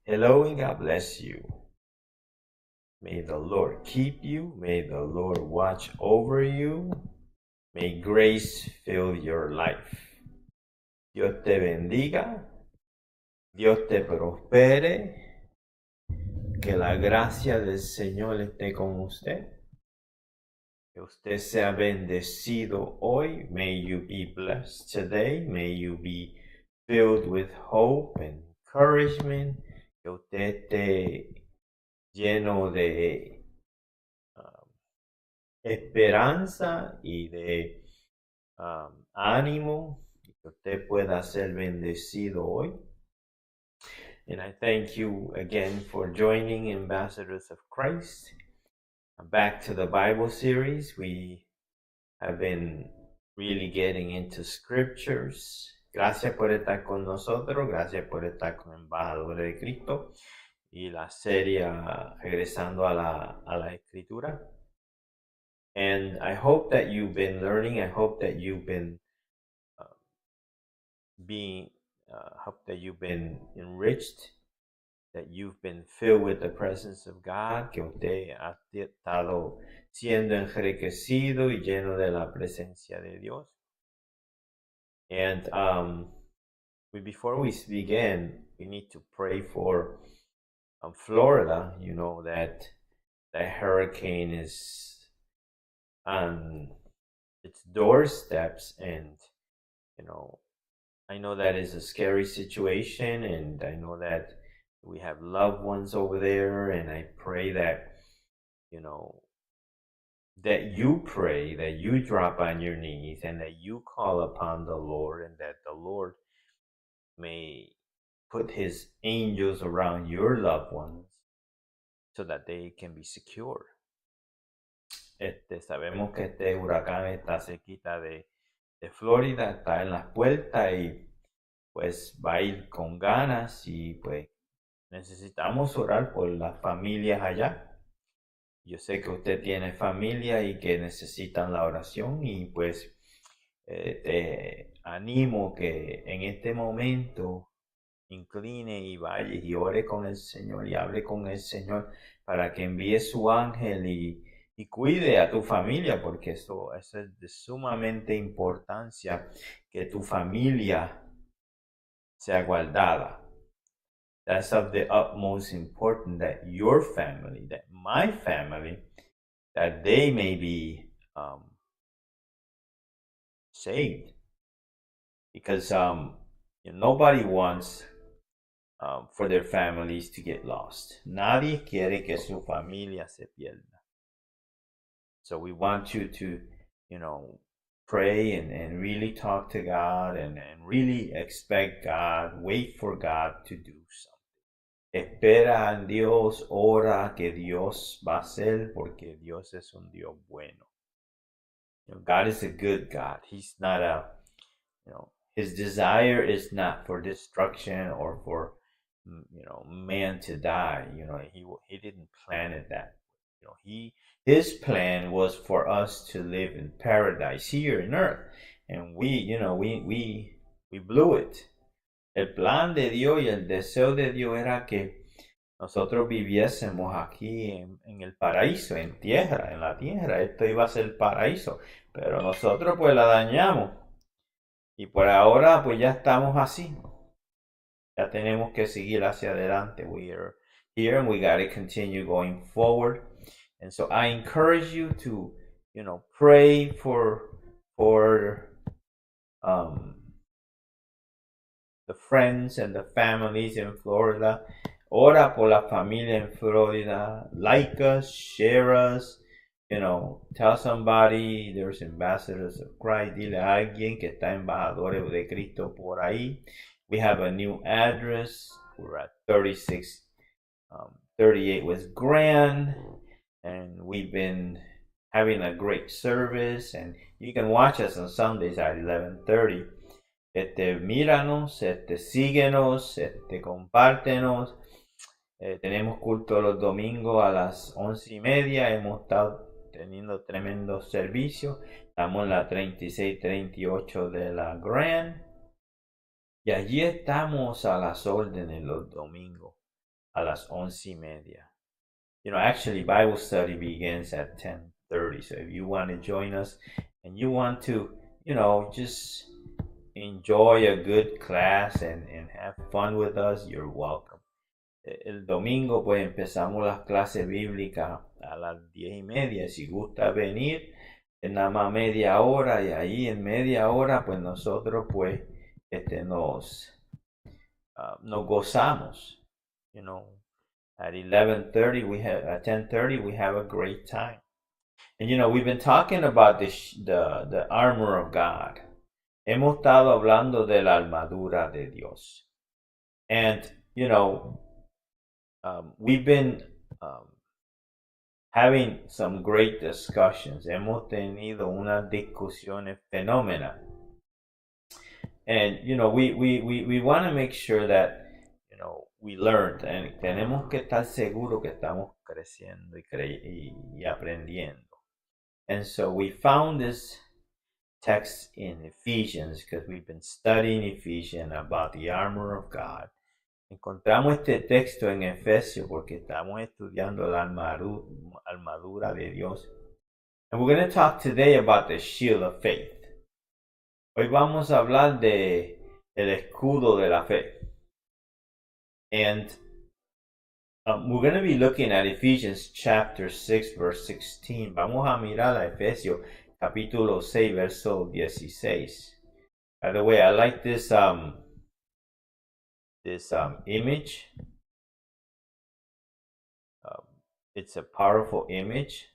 Hello and God bless you. May the Lord keep you. May the Lord watch over you. May grace fill your life. Dios te bendiga. Dios te prospere. Que la gracia del Señor esté con usted. Que usted sea bendecido hoy. May you be blessed today. May you be filled with hope and encouragement. Que usted esté lleno de esperanza y de ánimo, y que usted pueda ser bendecido hoy. And I thank you again for joining Ambassadors of Christ. Back to the Bible series. We have been really getting into scriptures. Gracias por estar con nosotros. Gracias por estar con Embajadores de Cristo. Y la serie regresando a la escritura. And I hope that you've been learning. I hope that you've been hope that you've been enriched, that you've been filled with the presence of God, que usted ha estado siendo enriquecido y lleno de la presencia de Dios. And before we begin, we need to pray for Florida. You know that the hurricane is on its doorsteps, and I know that is a scary situation, and I know that we have loved ones over there, and I pray that that you pray, that you drop on your knees, and that you call upon the Lord, and that the Lord may put his angels around your loved ones so that they can be secure. Sabemos que este huracán está cerquita de Florida, está en las puertas y pues va a ir con ganas, y pues necesitamos orar por las familias allá. Yo sé que usted tiene familia y que necesitan la oración, y pues te animo que en este momento incline y vaya y ore con el Señor y hable con el Señor para que envíe su ángel y cuide a tu familia, porque eso es de sumamente importancia, que tu familia sea guardada. That's of the utmost importance, that your family, that my family, that they may be saved. Because nobody wants for their families to get lost. Nadie quiere que su familia se pierda. So we want you to, pray and really talk to God, and really expect God, wait for God to do something. Espera en Dios, ora que Dios va a hacer, porque Dios es un Dios bueno. God is a good God. He's not his desire is not for destruction or for, man to die. He didn't plan it that way. His plan was for us to live in paradise here in earth, and we blew it. El plan de Dios y el deseo de Dios era que nosotros viviésemos aquí en el paraíso, en la tierra. Esto iba a ser el paraíso, pero nosotros pues la dañamos, y por ahora pues ya estamos así. Ya tenemos que seguir hacia adelante. We are here and we got to continue going forward. And so I encourage you to, pray for the friends and the families in Florida. Ora por la familia en Florida. Like us, share us, tell somebody there's Ambassadors of Christ. Dile a alguien que está Embajadores de Cristo por ahí. We have a new address. We're at 3638 West Grand. And we've been having a great service, and you can watch us on Sundays at 11:30. Míranos, síguenos, compártenos. Tenemos culto los domingos a las 11:30. Hemos estado teniendo tremendo servicio. Estamos en la 3638 de la Grand, y allí estamos a las órdenes los domingos. a las 11:30. Actually, Bible study begins at 10:30. So if you want to join us and you want to, just enjoy a good class and have fun with us, you're welcome. El domingo pues empezamos las clases bíblicas a las 10:30. Si gusta venir, en nada más media hora, y ahí en media hora pues nosotros pues nos gozamos. At 11:30 at 10:30 we have a great time. And we've been talking about the armor of God. Hemos estado hablando de la armadura de Dios. And we've been having some great discussions. Hemos tenido unas discusiones fenomenales. And we want to make sure that we learned, and tenemos que estar seguros que estamos creciendo y aprendiendo. And so we found this text in Ephesians, because we've been studying Ephesians about the armor of God. Encontramos este texto en Efesios porque estamos estudiando la armadura de Dios. And we're going to talk today about the shield of faith. Hoy vamos a hablar de el escudo de la fe. And we're going to be looking at Ephesians chapter 6 verse 16. Vamos a mirar a Efesios capítulo 6 verso 16. By the way, I like this image. It's a powerful image.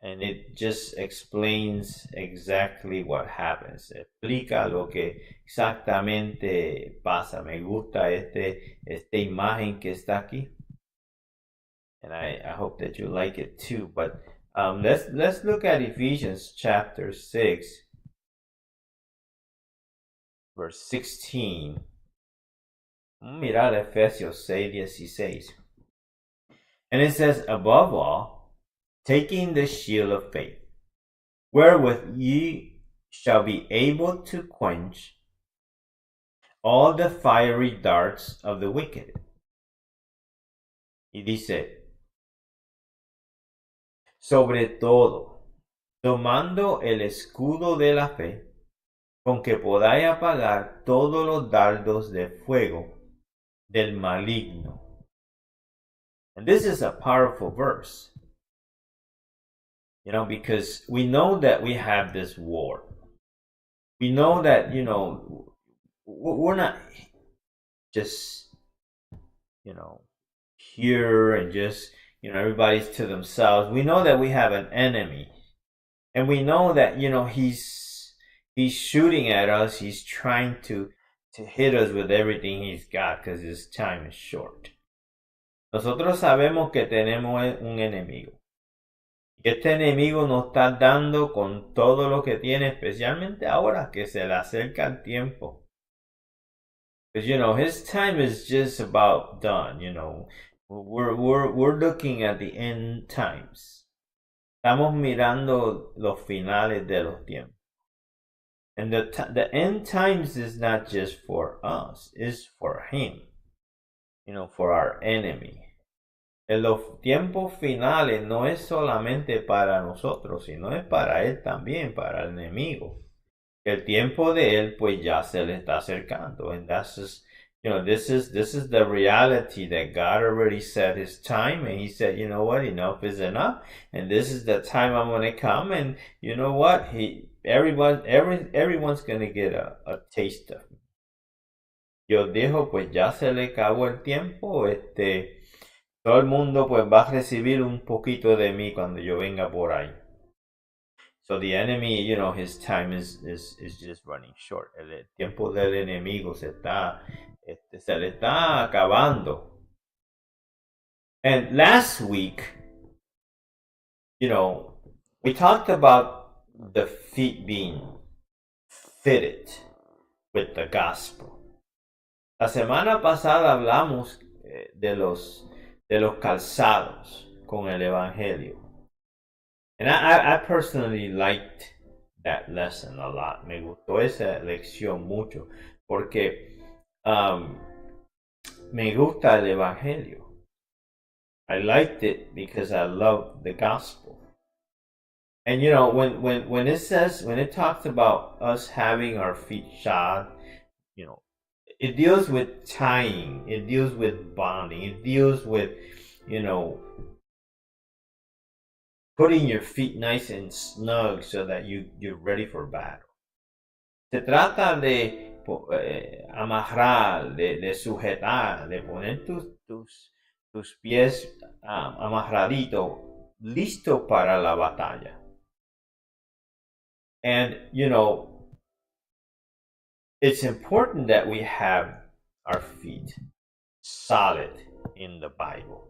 And it just explains exactly what happens. Explica lo que exactamente pasa. Me gusta esta imagen que está aquí. And I hope that you like it too. But let's look at Ephesians chapter 6, verse 16. Mirar Efesios 6:16. And it says, above all, taking the shield of faith, wherewith ye shall be able to quench all the fiery darts of the wicked. Y dice, sobre todo, tomando el escudo de la fe, con que podáis apagar todos los dardos de fuego del maligno. And this is a powerful verse. Because we know that we have this war. We know that, we're not just, here and just, everybody's to themselves. We know that we have an enemy. And we know that, he's shooting at us. He's trying to hit us with everything he's got because his time is short. Nosotros sabemos que tenemos un enemigo. Este enemigo nos está dando con todo lo que tiene, especialmente ahora que se le acerca el tiempo. Because, his time is just about done, We're looking at the end times. Estamos mirando los finales de los tiempos. And the end times is not just for us, it's for him, for our enemy. En los tiempos finales no es solamente para nosotros, sino es para él también, para el enemigo. El tiempo de él pues ya se le está acercando. And that's just, this is the reality that God already set his time, and he said, you know what, enough is enough, and this is the time I'm going to come, and you know what, everyone's going to get a taste of me. Dios dijo, pues ya se le acabó el tiempo, todo el mundo pues va a recibir un poquito de mí cuando yo venga por ahí. So the enemy, his time is just running short. El tiempo del enemigo se le está acabando. And last week, we talked about the feet being fitted with the gospel. La semana pasada hablamos de los calzados con el evangelio. And I personally liked that lesson a lot. Me gustó esa lección mucho porque me gusta el Evangelio. I liked it because I love the gospel. And you know, when it talks about us having our feet shod, you know, it deals with tying, it deals with bonding, it deals with, you know, putting your feet nice and snug so that you're ready for battle. Se trata de amarrar, de sujetar, de poner tus pies amarraditos, listo para la batalla. And, you know, it's important that we have our feet solid in the Bible.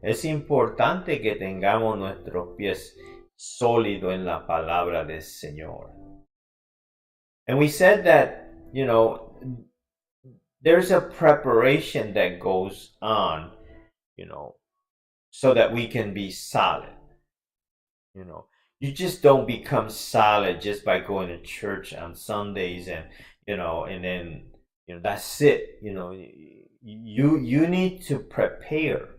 Es importante que tengamos nuestros pies sólidos en la palabra del Señor. And we said that, you know, there's a preparation that goes on, you know, so that we can be solid. You know, you just don't become solid just by going to church on Sundays and, you know, and then, you know, that's it. You know, you need to prepare.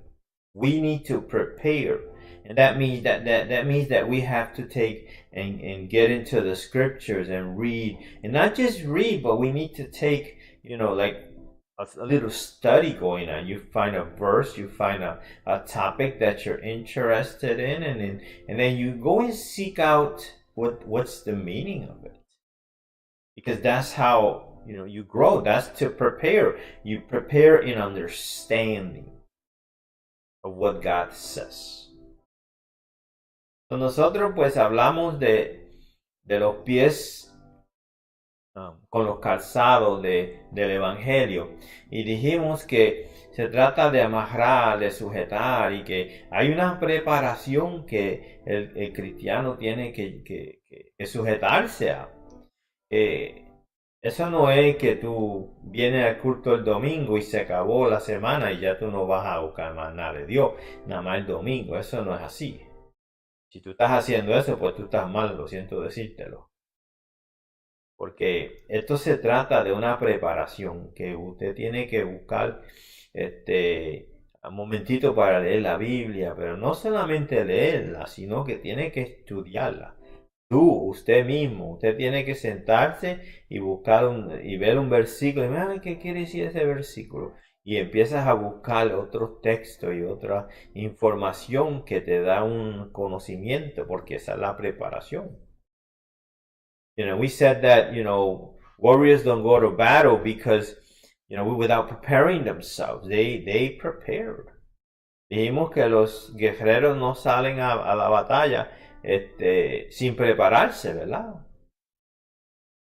We need to prepare. And that means that means that we have to take and get into the scriptures and read. And not just read, but we need to take, you know, like a little study going on. You find a verse, you find a topic that you're interested in, and then you go and seek out what's the meaning of it. Because that's how, you know, you grow. That's to prepare. You prepare in understanding of what God says. So nosotros pues hablamos de los pies con los calzados del Evangelio, y dijimos que se trata de amarrar, de sujetar, y que hay una preparación que el cristiano tiene que sujetarse a. Eso no es que tú vienes al culto el domingo y se acabó la semana y ya tú no vas a buscar más nada de Dios, nada más el domingo. Eso no es así. Si tú estás haciendo eso, pues tú estás mal, lo siento decírtelo. Porque esto se trata de una preparación que usted tiene que buscar un momentito para leer la Biblia, pero no solamente leerla, sino que tiene que estudiarla. Usted mismo, usted tiene que sentarse y buscar y ver un versículo y ver qué quiere decir ese versículo. Y empiezas a buscar otros textos y otra información que te da un conocimiento, porque esa es la preparación. You know, we said that, you know, warriors don't go to battle because, you know, without preparing themselves. They prepared. Dijimos que los guerreros no salen a la batalla sin prepararse, ¿verdad?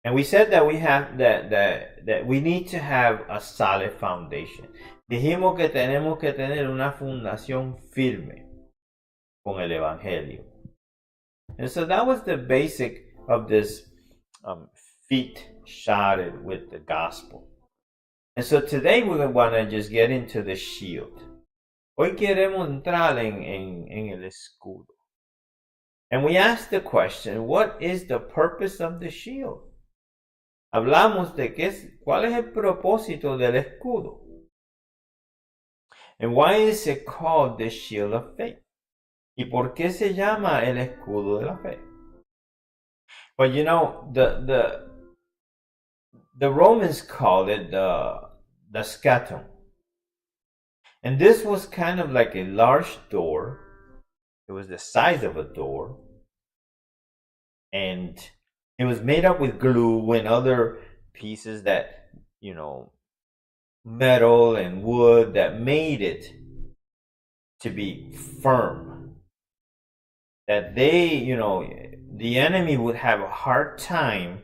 And we said that we have that we need to have a solid foundation. Dijimos que tenemos que tener una fundación firme con el Evangelio. And so that was the basic of this feet shodded with the gospel. And so today we're going to just get into the shield. Hoy queremos entrar en el escudo. And we ask the question, what is the purpose of the shield? Hablamos de cuál es el propósito del escudo. And why is it called the shield of faith? ¿Y por qué se llama el escudo de la fe? Well, you know, the Romans called it the scatum. And this was kind of like a large door. It was the size of a door. And it was made up with glue and other pieces that, you know, metal and wood that made it to be firm. That you know, the enemy would have a hard time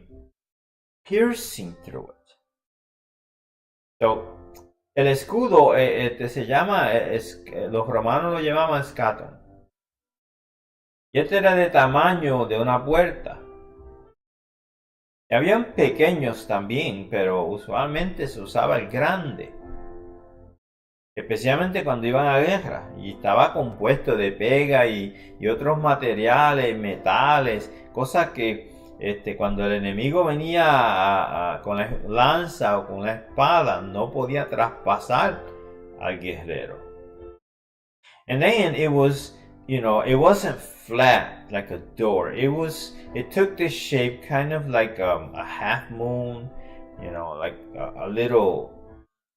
piercing through it. So, el escudo se llama, los romanos lo llamaban scatum. Y este era de tamaño de una puerta. Y habían pequeños también, pero usualmente se usaba el grande. Especialmente cuando iban a guerra. Y estaba compuesto de pega y otros materiales, metales, cosas que cuando el enemigo venía con la lanza o con la espada no podía traspasar al guerrero. And then it was, it wasn't flat like a door. It took the shape kind of like a half moon, like a little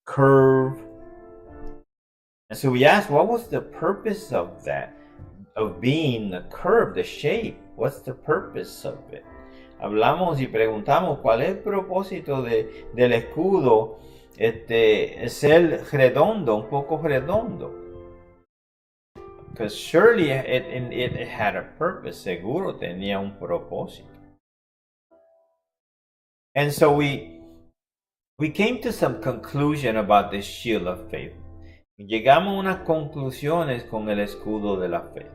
curve. And so we asked, what was the purpose of that? Of being the curve, the shape? What's the purpose of it? Hablamos y preguntamos cuál es el propósito del escudo, ser redondo, un poco redondo. Because surely it had a purpose, seguro tenía un propósito. And so we came to some conclusion about the shield of faith. Llegamos a unas conclusiones con el escudo de la fe.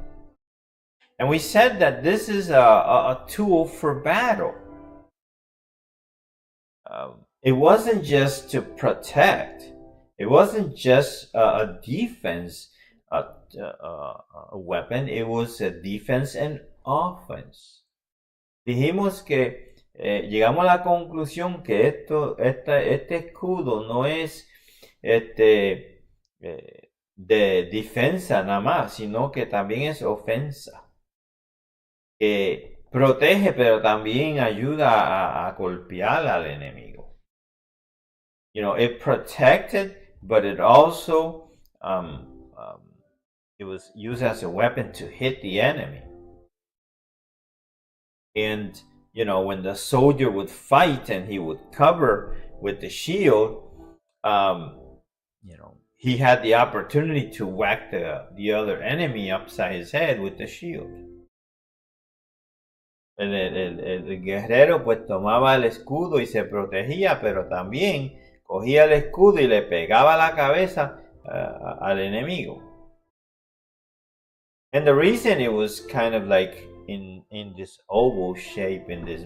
And we said that this is a tool for battle. It wasn't just to protect. It wasn't just a defense weapon. It was a defense and offense. Dijimos que llegamos a la conclusión que este escudo no es de defensa nada más, sino que también es ofensa. Que protege, pero también ayuda a golpear al enemigo. It protected, but it also it was used as a weapon to hit the enemy. And when the soldier would fight and he would cover with the shield, he had the opportunity to whack the other enemy upside his head with the shield. El guerrero pues tomaba el escudo y se protegía, pero también cogía el escudo y le pegaba la cabeza al enemigo. And the reason it was kind of like in this oval shape, in this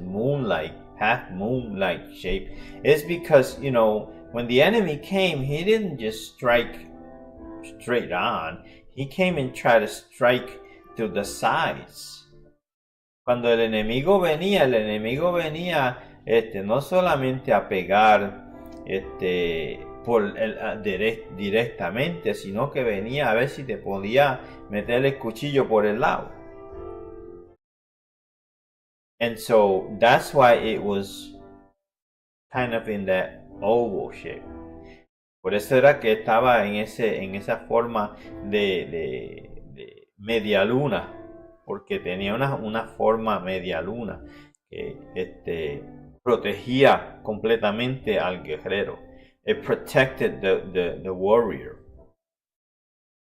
half moonlight shape, is because, when the enemy came, he didn't just strike straight on. He came and tried to strike to the sides. Cuando el enemigo venía no solamente a pegar directamente, sino que venía a ver si te podía meter el cuchillo por el lado. And so that's why it was kind of in that oval shape. Por eso era que estaba en esa forma de media luna, porque tenía una forma media luna que protegía completamente al guerrero. It protected the warrior.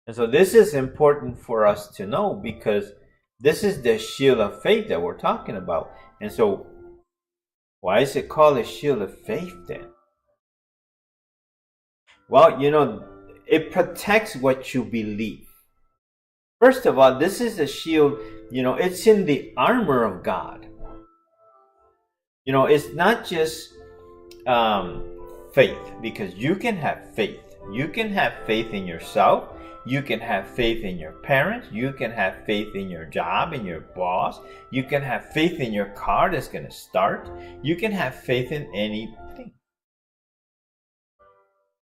And so this is important for us to know, because this is the shield of faith that we're talking about. And so why is it called a shield of faith then? Well, it protects what you believe. First of all, this is a shield, it's in the armor of God. It's not just faith, because you can have faith. You can have faith in yourself. You can have faith in your parents. You can have faith in your job, in your boss. You can have faith in your car that's going to start. You can have faith in anything.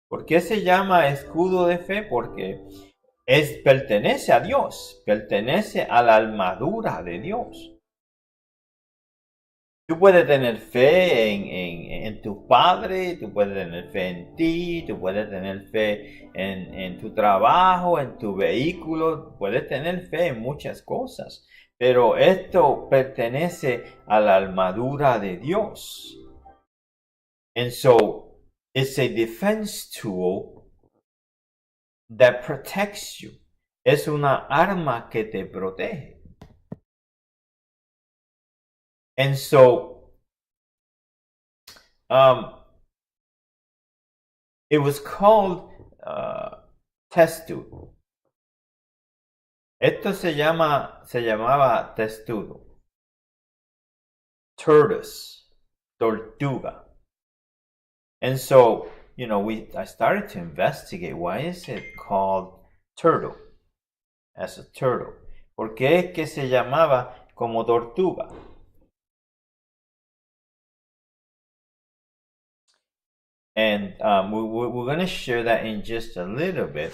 ¿Por qué se llama escudo de fe? Porque pertenece a Dios, pertenece a la armadura de Dios. Tú puedes tener fe en tu padre, tú puedes tener fe en ti, tú puedes tener fe en tu trabajo, en tu vehículo, puedes tener fe en muchas cosas, pero esto pertenece a la armadura de Dios. And so it's a defense tool that protects you. Es una arma que te protege. And so it was called testudo. Esto se llamaba testudo. Tortuga. And so, I started to investigate, why is it called turtle, as a turtle? ¿Por qué es que se llamaba como tortuga? And we're going to share that in just a little bit,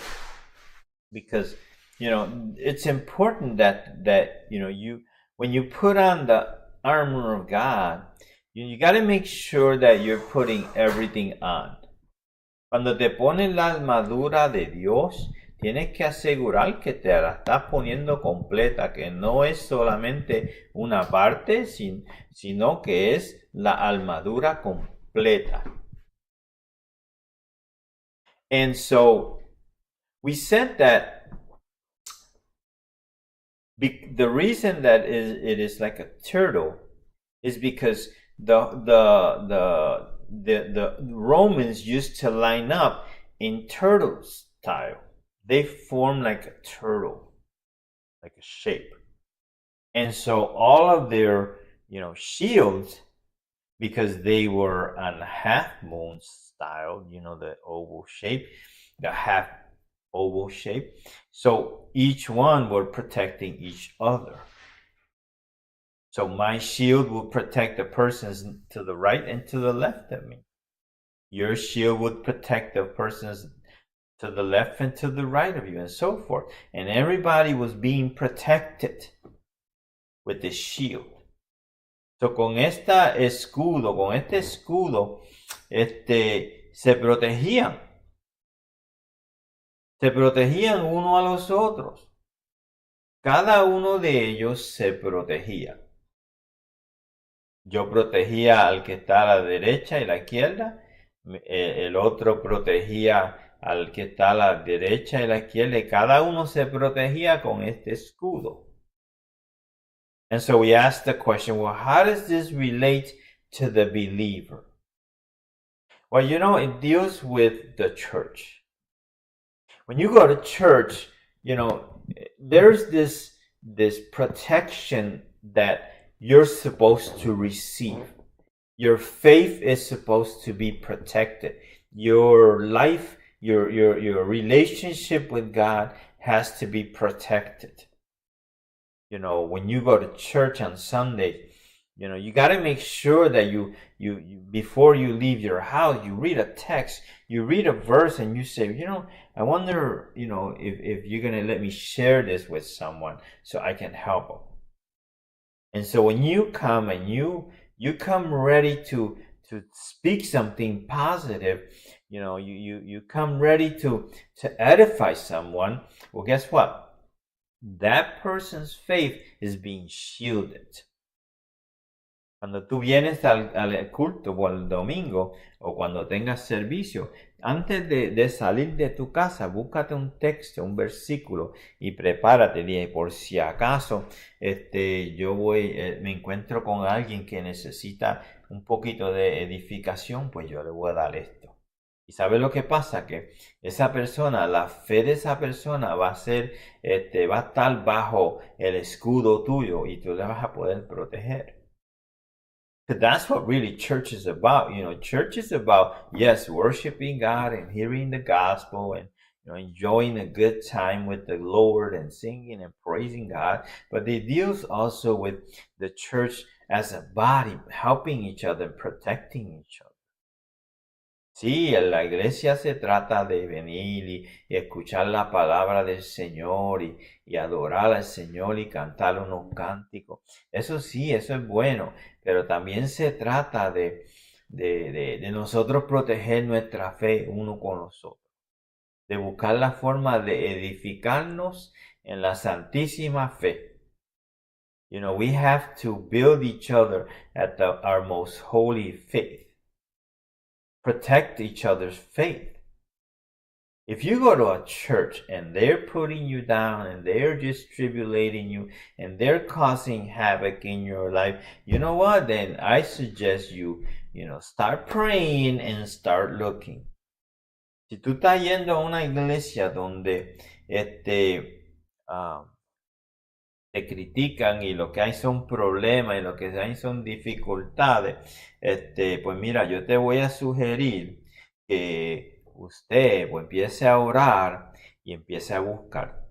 because it's important that you when you put on the armor of God, you got to make sure that you're putting everything on. Cuando te pones la armadura de Dios, tienes que asegurar que te la estás poniendo completa, que no es solamente una parte, sino que es la armadura completa. And so we said that the reason that it is like a turtle is because the Romans used to line up in turtle style. They form like a turtle, like a shape. And so all of their, shields, because they were on half moon style, the oval shape, the half oval shape. So each one were protecting each other. So my shield will protect the persons to the right and to the left of me. Your shield would protect the persons to the left and to the right of you, and so forth. And everybody was being protected with the shield. So con este escudo, se protegían. Se protegían uno a los otros. Cada uno de ellos se protegía. Yo protegía al que está a la derecha y la izquierda. El otro protegía al que está a la derecha y la izquierda. Y cada uno se protegía con este escudo. And so we asked the question, well, how does this relate to the believer? Well, it deals with the church. When you go to church, there's this protection that you're supposed to receive. Your faith is supposed to be protected. Your life, your relationship with God has to be protected. When you go to church on Sunday, you got to make sure that you before you leave your house, you read a text, you read a verse, and you say, I wonder, if you're going to let me share this with someone so I can help them. And so when you come and you come ready to speak something positive, you come ready to edify someone, well, guess what? That person's faith is being shielded. Cuando tú vienes al culto o al domingo, o cuando tengas servicio, antes de salir de tu casa, búscate un texto, un versículo y prepárate. Y por si acaso yo me encuentro con alguien que necesita un poquito de edificación, pues yo le voy a dar esto. Y ¿sabes lo que pasa? Que esa persona, la fe de esa persona va a ser, va a estar bajo el escudo tuyo y tú le vas a poder proteger. Because that's what really church is about. Church is about, yes, worshiping God and hearing the gospel and enjoying a good time with the Lord and singing and praising God. But it deals also with the church as a body, helping each other, protecting each other. Sí, en la iglesia se trata de venir y escuchar la palabra del Señor y adorar al Señor y cantar unos cánticos. Eso sí, eso es bueno, pero también se trata de nosotros proteger nuestra fe uno con los otros, de buscar la forma de edificarnos en la santísima fe. We have to build each other at our most holy faith. Protect each other's faith. If you go to a church and they're putting you down and they're just tribulating you and they're causing havoc in your life, you know what? Then I suggest you start praying and start looking. Si tú estás yendo a una iglesia donde te critican y lo que hay son problemas y lo que hay son dificultades, pues mira, yo te voy a sugerir que usted pues, empiece a orar y empiece a buscar.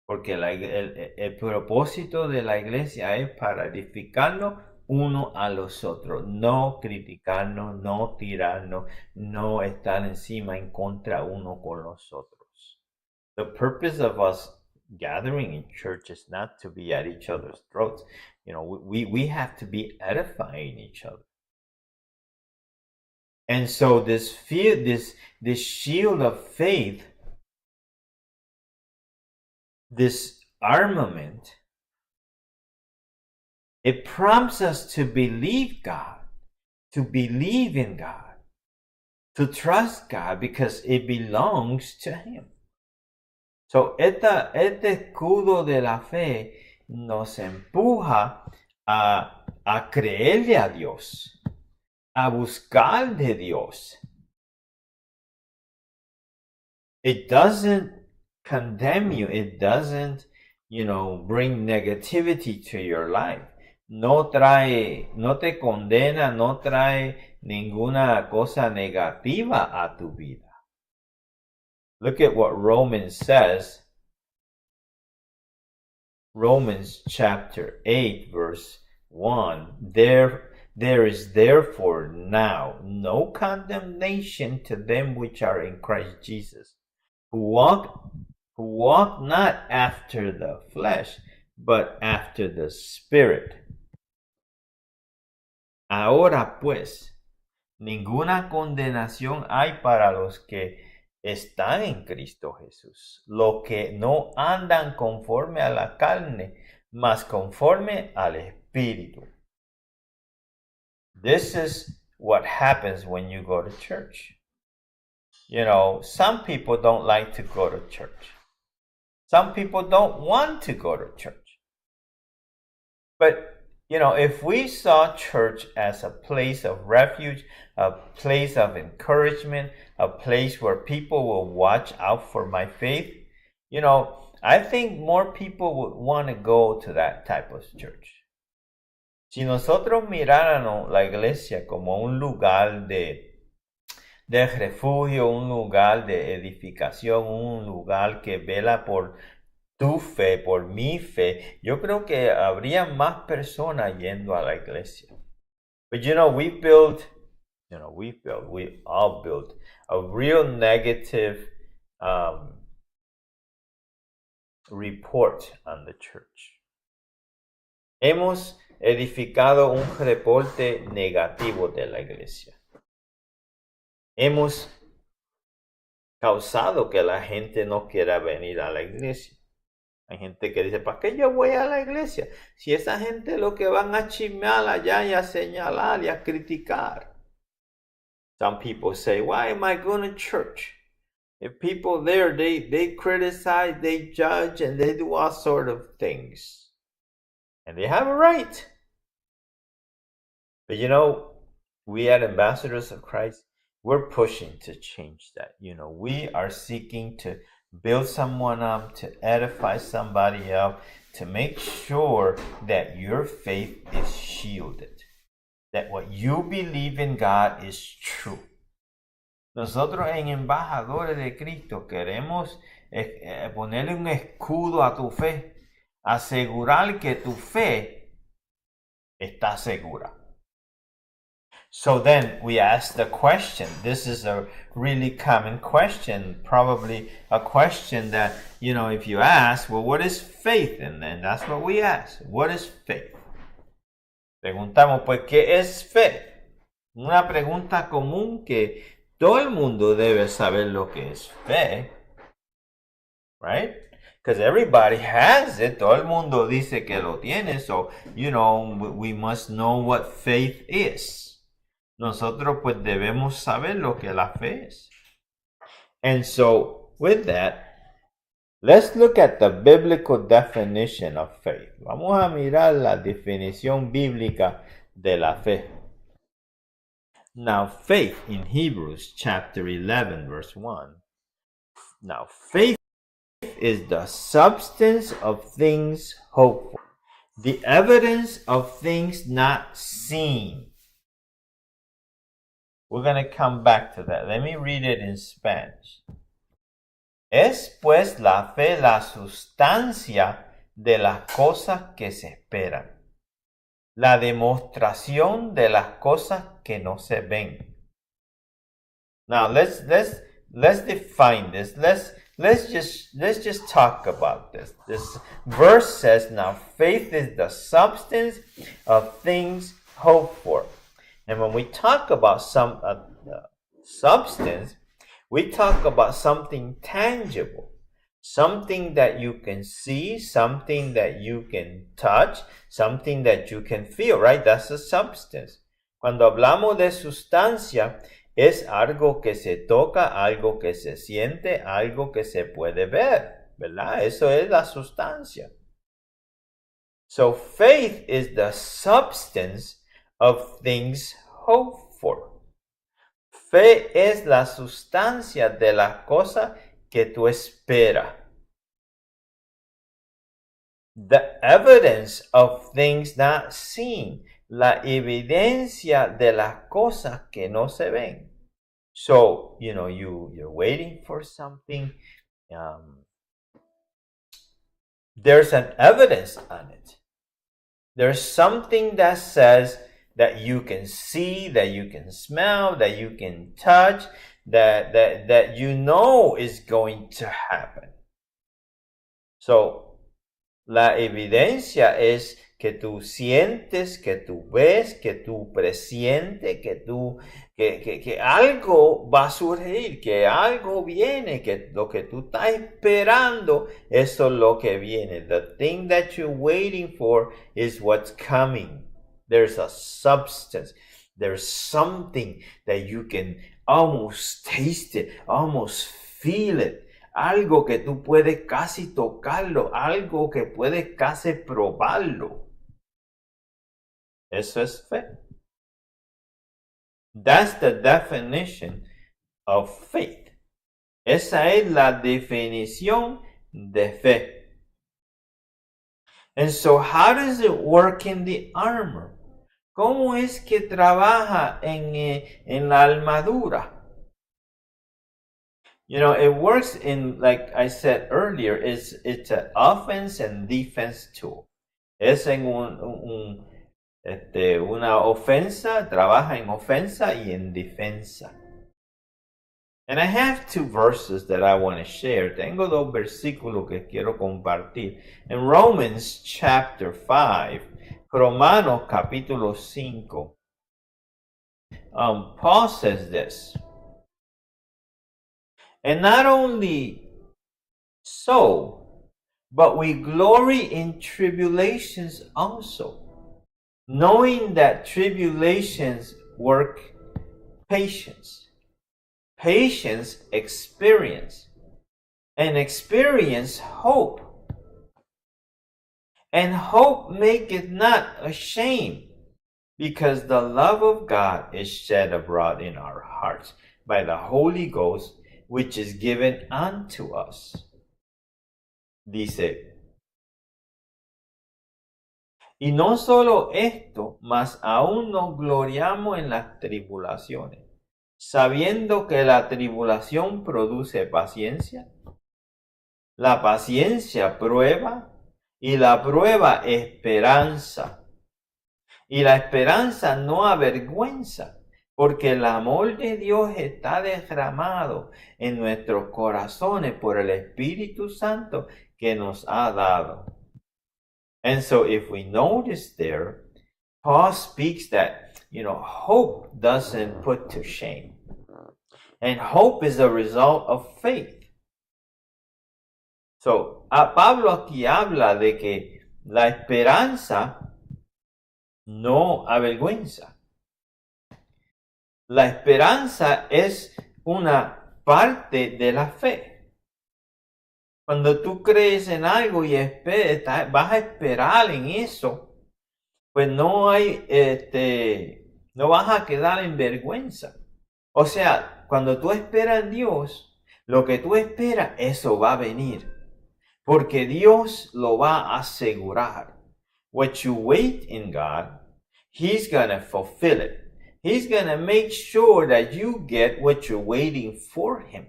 Porque el propósito de la iglesia es para edificarnos uno a los otros, no criticarnos, no tirarnos, no estar encima en contra uno con los otros. The purpose of us gathering in church is not to be at each other's throats. You know, we have to be edifying each other. And so this shield of faith, this armament, it prompts us to believe God, to believe in God, to trust God, because it belongs to Him. So, este escudo de la fe nos empuja a creerle a Dios, a buscar de Dios. It doesn't condemn you. It doesn't, bring negativity to your life. No te condena, no trae ninguna cosa negativa a tu vida. Look at what Romans says. Romans chapter 8, verse 1. There is therefore now no condemnation to them which are in Christ Jesus, who walk not after the flesh, but after the Spirit. Ahora pues, ninguna condenación hay para los que están en Cristo Jesús, los que no andan conforme a la carne, mas conforme al Espíritu. This is what happens when you go to church. Some people don't like to go to church. Some people don't want to go to church. But, if we saw church as a place of refuge, a place of encouragement, a place where people will watch out for my faith, I think more people would want to go to that type of church. Si nosotros miráramos la iglesia como un lugar de refugio, un lugar de edificación, un lugar que vela por tu fe, por mi fe, yo creo que habría más personas yendo a la iglesia. But we all built a real negative report on the church. Hemos edificado un reporte negativo de la iglesia. Hemos causado que la gente no quiera venir a la iglesia. Hay gente que dice, ¿para qué yo voy a la iglesia? Si esa gente lo que van a chismear allá y a señalar y a criticar. Some people say, why am I going to church? If people there, they criticize, they judge, and they do all sort of things. And they have a right. But we at Ambassadors of Christ, we're pushing to change that. We are seeking to build someone up, to edify somebody up, to make sure that your faith is shielded, that what you believe in God is true. Nosotros en Embajadores de Cristo queremos ponerle un escudo a tu fe, asegurar que tu fe está segura. So then we ask the question. This is a really common question, probably a question that, if you ask, well, what is faith? And then that's what we ask. What is faith? Preguntamos, pues, ¿qué es fe? Una pregunta común que todo el mundo debe saber lo que es fe. Right? Because everybody has it. Todo el mundo dice que lo tiene. So, we must know what faith is. Nosotros pues debemos saber lo que la fe es. And so, with that, let's look at the biblical definition of faith. Vamos a mirar la definición bíblica de la fe. Now, faith in Hebrews chapter 11, verse 1. Now, faith is the substance of things hoped for, the evidence of things not seen. We're going to come back to that. Let me read it in Spanish. Es pues la fe la sustancia de las cosas que se esperan, la demostración de las cosas que no se ven. Now let's define this. Let's just talk about this. This verse says, now faith is the substance of things hoped for. And when we talk about some substance, we talk about something tangible, something that you can see, something that you can touch, something that you can feel, right? That's a substance. Cuando hablamos de sustancia, es algo que se toca, algo que se siente, algo que se puede ver, ¿verdad? Eso es la sustancia. So faith is the substance of things hoped for. Fe es la sustancia de las cosas que tú esperas. The evidence of things not seen. La evidencia de las cosas que no se ven. So, you're waiting for something. There's an evidence on it. There's something that says that you can see, that you can smell, that you can touch, that you know is going to happen. So, la evidencia es que tú sientes, que tú ves, que tú presientes, que algo va a surgir, que algo viene, que lo que tú estás esperando, eso es lo que viene. The thing that you're waiting for is what's coming. There's a substance. There's something that you can almost taste it, almost feel it. Algo que tú puedes casi tocarlo, algo que puedes casi probarlo. Eso es fe. That's the definition of faith. Esa es la definición de fe. And so how does it work in the armor? ¿Cómo es que trabaja en la armadura? It works in, like I said earlier, it's an offense and defense tool. Es en una ofensa, trabaja en ofensa y en defensa. And I have two verses that I want to share. Tengo dos versículos que quiero compartir. In Romans chapter 5, Romanos capítulo 5, Paul says this. And not only so, but we glory in tribulations also, knowing that tribulations work patience. Patience, experience. And experience, hope. And hope maketh not ashamed, because the love of God is shed abroad in our hearts by the Holy Ghost, which is given unto us. Dice, y no solo esto, mas aún nos gloriamos en las tribulaciones, sabiendo que la tribulación produce paciencia, la paciencia prueba, y la prueba esperanza, y la esperanza no avergüenza, porque el amor de Dios está derramado en nuestros corazones por el Espíritu Santo que nos ha dado. And so if we notice there, Paul speaks that, hope doesn't put to shame. And hope is a result of faith. So, Pablo aquí habla de que la esperanza no avergüenza. La esperanza es una parte de la fe. Cuando tú crees en algo y vas a esperar en eso, pues no vas a quedar en vergüenza. O sea, cuando tú esperas en Dios, lo que tú esperas, eso va a venir. Porque Dios lo va a asegurar. What you wait in God, He's gonna fulfill it. He's gonna make sure that you get what you're waiting for Him.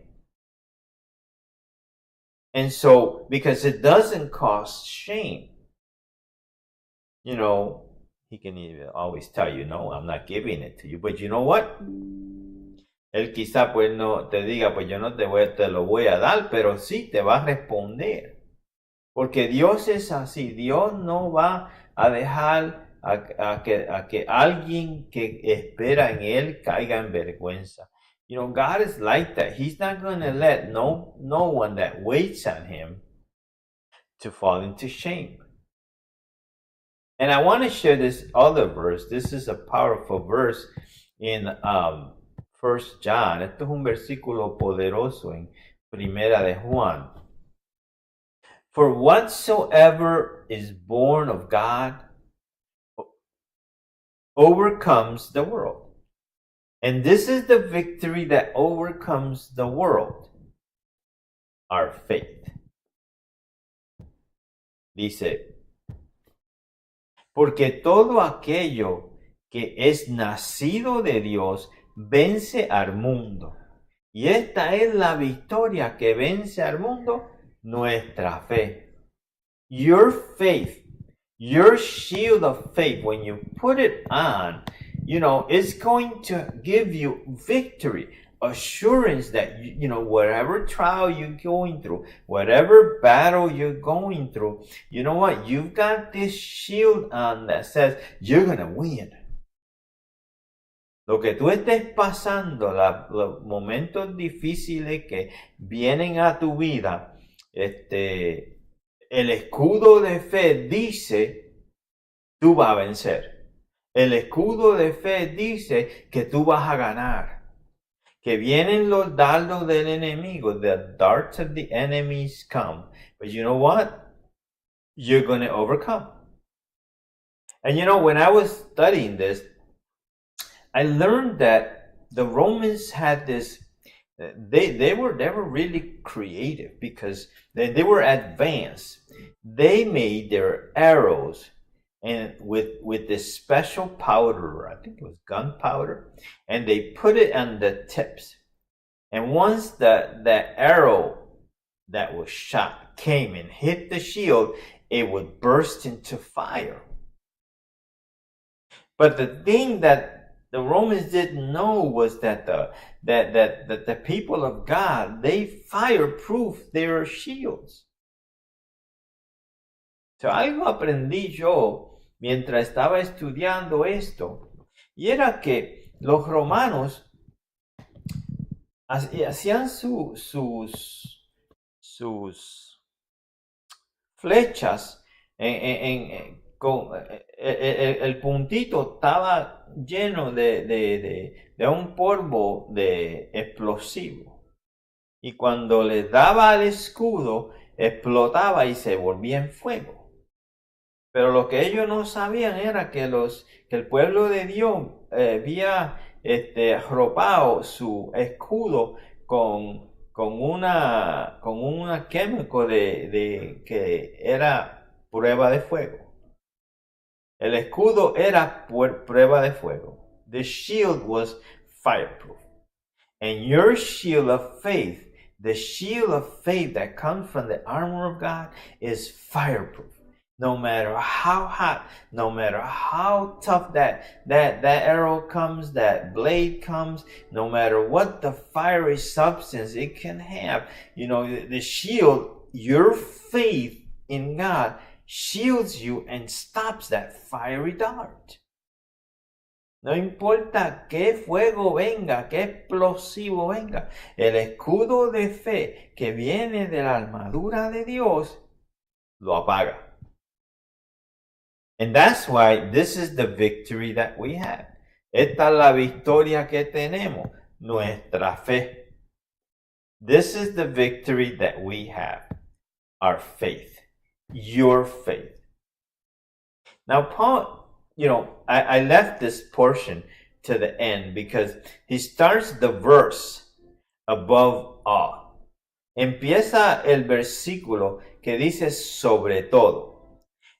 And so, because it doesn't cause shame, he can even always tell you, no, I'm not giving it to you. But you know what? Él quizá pues no te diga, pues yo no te lo voy a dar, pero sí te va a responder. Porque Dios es así. Dios no va a dejar a que alguien que espera en Él caiga en vergüenza. You know, God is like that. He's not going to let no one that waits on Him to fall into shame. And I want to share this other verse. This is a powerful verse in 1 John. Esto es un versículo poderoso en Primera de Juan. For whatsoever is born of God overcomes the world. And this is the victory that overcomes the world, our faith. Dice, porque todo aquello que es nacido de Dios vence al mundo. Y esta es la victoria que vence al mundo, nuestra fe. Your faith, your shield of faith, when you put it on, you know, it's going to give you victory, assurance that, you know, whatever trial you're going through, whatever battle you're going through, you know what? You've got this shield on that says you're going to win. Lo que tú estés pasando, los momentos difíciles que vienen a tu vida, el escudo de fe dice, tú vas a vencer. El escudo de fe dice que tú vas a ganar. Que vienen los dardos del enemigo. The darts of the enemies come. But you know what? You're going to overcome. And you know, when I was studying this, I learned that the Romans had this, they were really creative because they were advanced. They made their arrows and with this special powder, I think it was gunpowder, and they put it on the tips. And once the arrow that was shot came and hit the shield, it would burst into fire. But the thing that the Romans didn't know was that the people of God, they fireproof their shields. So algo aprendí yo mientras estaba estudiando esto, y era que los romanos hacían sus flechas con el puntito estaba lleno de un polvo de explosivo, y cuando le daba al escudo explotaba y se volvía en fuego. Pero lo que ellos no sabían era que el pueblo de Dios había arropado su escudo con una químico que era prueba de fuego. El escudo era prueba de fuego. The shield was fireproof. And your shield of faith, the shield of faith that comes from the armor of God, is fireproof. No matter how hot, no matter how tough that arrow comes, that blade comes, no matter what the fiery substance it can have, you know, the shield, your faith in God, shields you and stops that fiery dart. No importa qué fuego venga, qué explosivo venga, el escudo de fe que viene de la armadura de Dios lo apaga. And that's why this is the victory that we have. Esta es la victoria que tenemos, nuestra fe. This is the victory that we have, our faith, your faith. Now, Paul, you know, I left this portion to the end because he starts the verse above all. Empieza el versículo que dice sobre todo.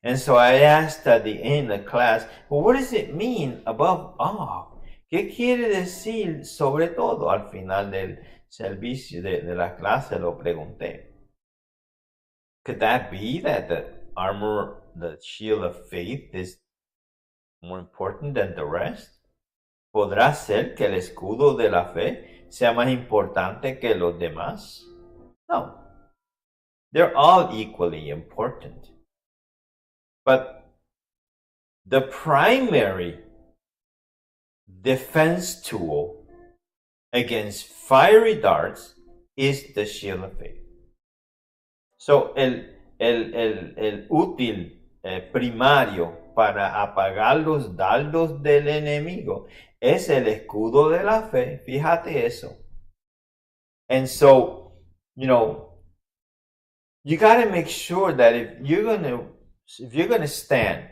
And so I asked at the end of the class, well, what does it mean above all? ¿Qué quiere decir sobre todo? Al final del servicio de la clase lo pregunté. Could that be that the armor, the shield of faith is more important than the rest? ¿Podrá ser que el escudo de la fe sea más importante que los demás? No. They're all equally important. But the primary defense tool against fiery darts is the shield of faith. So, el útil primario para apagar los dardos del enemigo es el escudo de la fe. Fíjate eso. And so, you got to make sure that if you're gonna stand,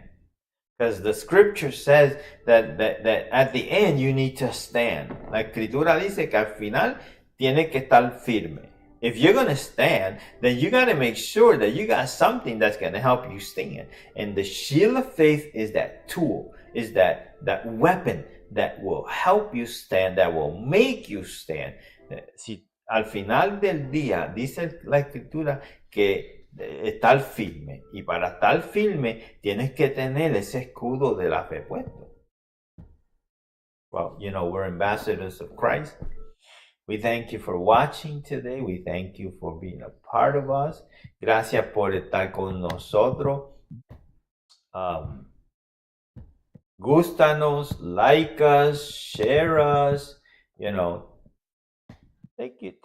because the scripture says that at the end you need to stand. La escritura dice que al final tiene que estar firme. If you're going to stand, then you got to make sure that you got something that's going to help you stand. And the shield of faith is that tool, is that weapon that will help you stand, that will make you stand. Si al final del día dice la escritura que estar firme, y para estar firme tienes que tener ese escudo de la fe puesto. Well, we're ambassadors of Christ. We thank you for watching today. We thank you for being a part of us. Gracias por estar con nosotros. Gústanos, like us, share us. Take it.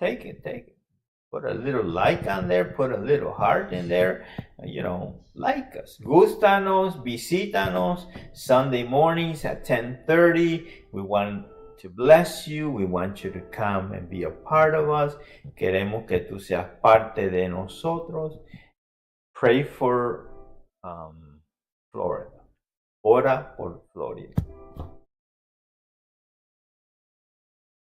Put a little like on there. Put a little heart in there. Like us. Gústanos, visítanos. Sunday mornings at 10:30. We want to bless you. We want you to come and be a part of us. Queremos que tú seas parte de nosotros. Pray for Florida. Ora por Florida.